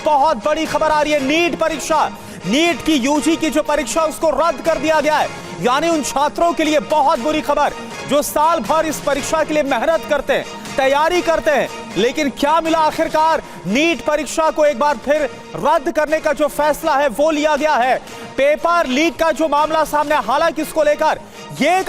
बहुत बड़ी खबर आ रही है। नीट परीक्षा, नीट की यूजी की जो परीक्षा उसको रद्द कर दिया गया है। यानी उन छात्रों के लिए बहुत बुरी खबर जो साल भर इस परीक्षा के लिए मेहनत करते हैं, तैयारी करते हैं, लेकिन क्या मिला आखिरकार? नीट परीक्षा को एक बार फिर रद्द करने का जो फैसला है वो लिया गया है। पेपर लीक का जो मामला सामने, हालांकि इसको लेकर यह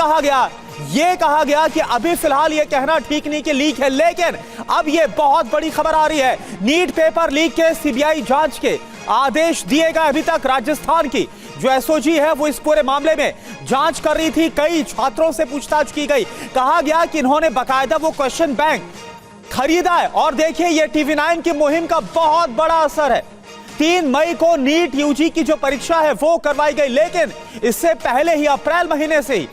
कहा गया कि अभी फिलहाल यह कहना ठीक नहीं कि लीक है, लेकिन अब यह बहुत बड़ी खबर आ रही है। नीट पेपर लीक के सीबीआई जांच के आदेश दिए गए। अभी तक राजस्थान की जो एसओजी है वो इस पूरे मामले में जांच कर रही थी। कई छात्रों से पूछताछ की गई। कहा गया कि इन्होंने बाकायदा वो क्वेश्चन बैंक खरीदा है। और देखिए, ये टीवी9 की मुहिम का बहुत बड़ा असर है। 3 मई को नीट यूजी की जो परीक्षा है वो करवाई गई, लेकिन इससे पहले ही अप्रैल महीने से ही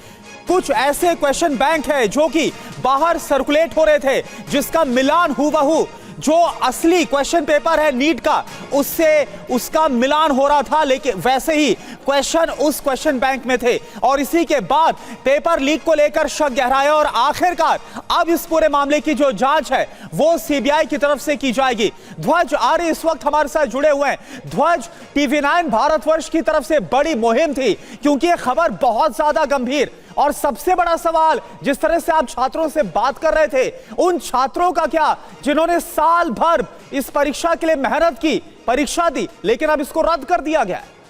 कुछ ऐसे क्वेश्चन बैंक है जो कि बाहर सर्कुलेट हो रहे थे, जिसका मिलान हूबहू जो असली क्वेश्चन पेपर है नीट का उससे उसका मिलान हो रहा था, लेकिन वैसे ही क्वेश्चन उस क्वेश्चन बैंक में थे। और इसी के बाद पेपर लीक को लेकर शक गहराया और आखिरकार अब इस पूरे मामले की जो जांच है वो सीबीआई की तरफ से की जाएगी। ध्वज आर्य इस वक्त हमारे साथ जुड़े हुए हैं। ध्वज, टीवी9 भारतवर्ष की तरफ से बड़ी मुहिम थी क्योंकि यह खबर बहुत ज्यादा गंभीर, और सबसे बड़ा सवाल, जिस तरह से आप छात्रों से बात कर रहे थे, उन छात्रों का क्या जिन्होंने साल भर इस परीक्षा के लिए मेहनत की, परीक्षा दी, लेकिन अब इसको रद्द कर दिया गया है।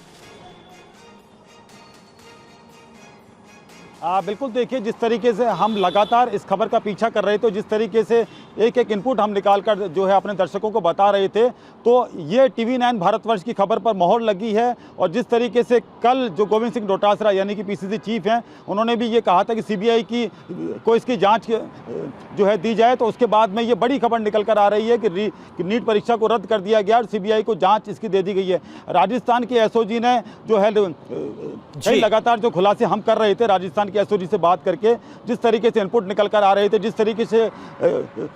बिल्कुल, देखिए, जिस तरीके से हम लगातार इस खबर का पीछा कर रहे थे, जिस तरीके से एक एक इनपुट हम निकालकर जो है अपने दर्शकों को बता रहे थे, तो ये टीवी9 भारतवर्ष की खबर पर मोहर लगी है। और जिस तरीके से कल जो गोविंद सिंह डोटासरा यानी कि पीसीसी चीफ हैं, उन्होंने भी ये कहा था कि सीबीआई को इसकी जांच जो है दी जाए, तो उसके बाद में ये बड़ी खबर निकल कर आ रही है कि नीट परीक्षा को रद्द कर दिया गया और सीबीआई को जाँच इसकी दे दी गई है। राजस्थान के एसओजी ने जो है लगातार जो खुलासे हम कर रहे थे राजस्थान के एसओजी से बात करके, जिस तरीके से इनपुट निकल कर आ रहे थे, जिस तरीके से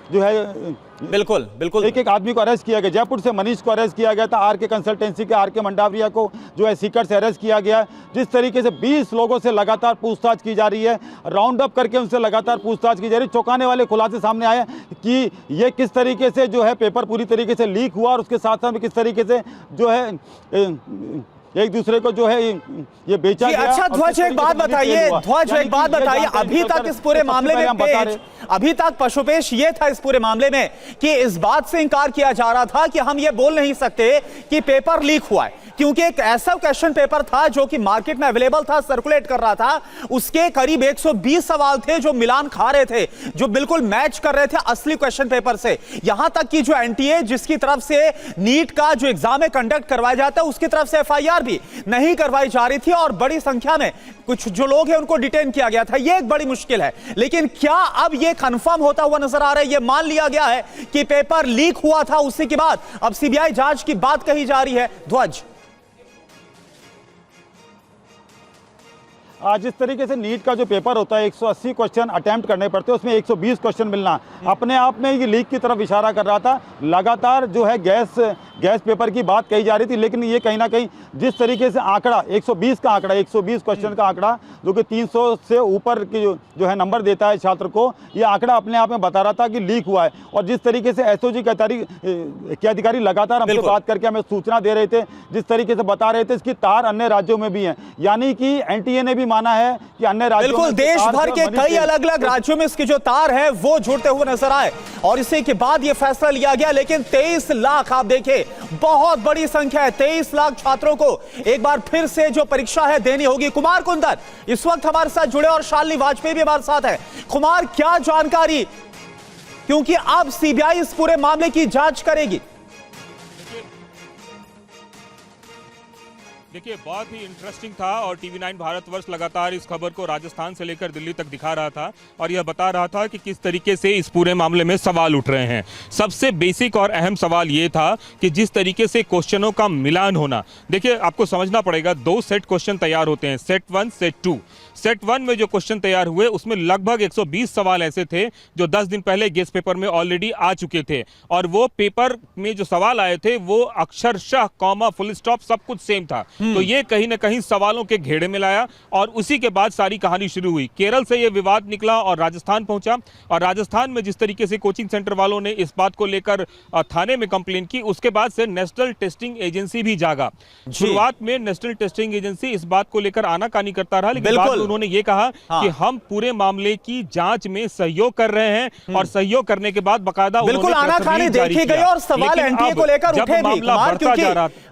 जो है बिल्कुल एक आदमी को अरेस्ट किया गया। जयपुर से मनीष को अरेस्ट किया गया था, आरके कंसल्टेंसी के आरके मंडाविया को जो है सीकर से अरेस्ट किया गया। जिस तरीके से 20 लोगों से लगातार पूछताछ की जा रही है, राउंड अप करके उनसे लगातार पूछताछ की जा रही है। चौंकाने वाले खुलासे सामने आए कि ये किस तरीके से जो है पेपर पूरी तरीके से लीक हुआ और उसके साथ साथ में किस तरीके से जो है एक दूसरे को जो है ये बेचा गया। अच्छा ध्वज, एक बात बताइए, अभी तक इस पूरे मामले में अभी तक पशुपेश ये था इस पूरे मामले में कि इस बात से इनकार किया जा रहा था कि हम ये बोल नहीं सकते कि पेपर लीक हुआ है, क्योंकि एक ऐसा क्वेश्चन पेपर था जो कि मार्केट में अवेलेबल था, सर्कुलेट कर रहा था। उसके करीब 120 सवाल थे जो मिलान खा रहे थे, जो बिल्कुल मैच कर रहे थे असली क्वेश्चन पेपर से। यहां तक कि जो एनटीए जिसकी तरफ से नीट का जो एग्जाम है कंडक्ट करवाया जाता है, उसकी तरफ से एफआईआर भी नहीं करवाई जा रही थी और बड़ी संख्या में कुछ जो लोग हैं उनको डिटेन किया गया था। यह एक बड़ी मुश्किल है, लेकिन क्या अब यह कंफर्म होता हुआ नजर आ रहा है, यह मान लिया गया है कि पेपर लीक हुआ था, उसी के बाद अब सीबीआई जांच की बात कही जा रही है? ध्वज, जिस तरीके से नीट का जो पेपर होता है 180 क्वेश्चन अटेम्प्ट करने पड़ते हैं, उसमें 120 क्वेश्चन मिलना अपने आप में ये लीक की तरफ इशारा कर रहा था। लगातार जो है गैस पेपर की बात कही जा रही थी, लेकिन ये कहीं ना कहीं जिस तरीके से आंकड़ा 120 का आंकड़ा 120 क्वेश्चन का आंकड़ा जो कि 300 से ऊपर की जो है नंबर देता है छात्र को, ये आंकड़ा अपने आप में बता रहा था कि लीक हुआ है। और जिस तरीके से एसओजी के अधिकारी लगातार हमसे बात करके हमें सूचना दे रहे थे, जिस तरीके से बता रहे थे इसकी तार अन्य राज्यों में भी है, यानी कि एनटीए ने भी माना है कि अन्य राज्यों बिल्कुल देश भर के कई अलग अलग राज्यों में इसकी जो तार है वो जुड़ते हुए नजर आए और इसी के बाद ये फैसला लिया गया। लेकिन 23 लाख, आप देखें बहुत बड़ी संख्या है, 23 लाख छात्रों को एक बार फिर से जो परीक्षा है देनी होगी। कुमार कुंदर इस वक्त हमारे साथ जुड़े और शालिनी वाजपेयी भी हमारे साथ है। कुमार, क्या जानकारी, क्योंकि अब सीबीआई इस पूरे मामले की जांच करेगी। देखिए, बहुत ही इंटरेस्टिंग था और टीवी9 भारतवर्ष लगातार इस खबर को राजस्थान से लेकर दिल्ली तक दिखा रहा था और यह बता रहा था कि किस तरीके से इस पूरे मामले में सवाल उठ रहे हैं। सबसे बेसिक और अहम सवाल यह था कि जिस तरीके से क्वेश्चनों का मिलान होना, देखिए आपको समझना पड़ेगा, 2 सेट क्वेश्चन तैयार होते हैं, सेट 1 सेट 2। सेट 1 में जो क्वेश्चन तैयार हुए उसमें लगभग 120 सवाल ऐसे थे जो 10 दिन पहले गेस्ट पेपर में ऑलरेडी आ चुके थे और वो पेपर में जो सवाल आए थे वो अक्षरशः कॉमा फुल स्टॉप सब कुछ सेम था। तो ये कहीं ना कहीं सवालों के घेरे में लाया और उसी के बाद सारी कहानी शुरू हुई। केरल से ये विवाद निकला और राजस्थान पहुंचा, और राजस्थान में जिस तरीके से कोचिंग सेंटर वालों ने इस बात को लेकर थाने में कंप्लेन की, उसके बाद से नेशनल टेस्टिंग एजेंसी भी जागा। शुरुआत में नेशनल टेस्टिंग एजेंसी इस बात को लेकर आनाकानी करता रहा, लेकिन बाद में उन्होंने ये कहा कि हम पूरे मामले की जांच में सहयोग कर रहे हैं, और सहयोग करने के बाद बकायदा बिल्कुल आनाकानी देखी गई और सवाल एनटीए को लेकर उठे भी, कुमार, क्योंकि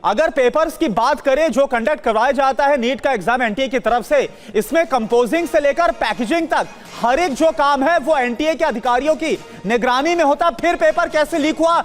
अगर पेपर्स की बात करें जो कंडक्ट करवाया जाता है नीट का एग्जाम एनटीए की तरफ से, इसमें कंपोजिंग से लेकर पैकेजिंग तक हर एक जो काम है वो एनटीए के अधिकारियों की निगरानी में होता। फिर पेपर कैसे लीक हुआ